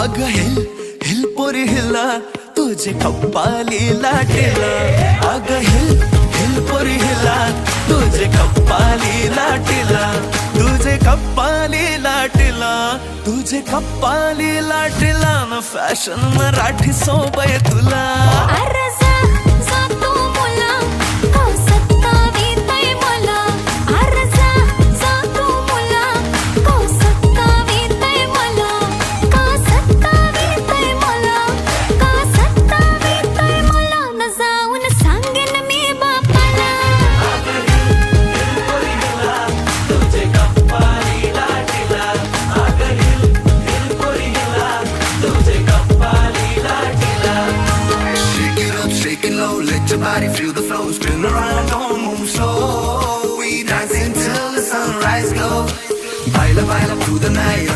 अग hill hill पोरी हिला तुझे कप्पाली लाटेला अग हिल हिल पोरी हिला तुझे कप्पाली लाटेला तुझे कप्पाली लाटेला तुझे कप्पाली लाटेला न फॅशन मराठी सोबय तुला Let your body feel the flow. Spin around, don't move slow. We dance until the sunrise glow. Baila, baila through the night.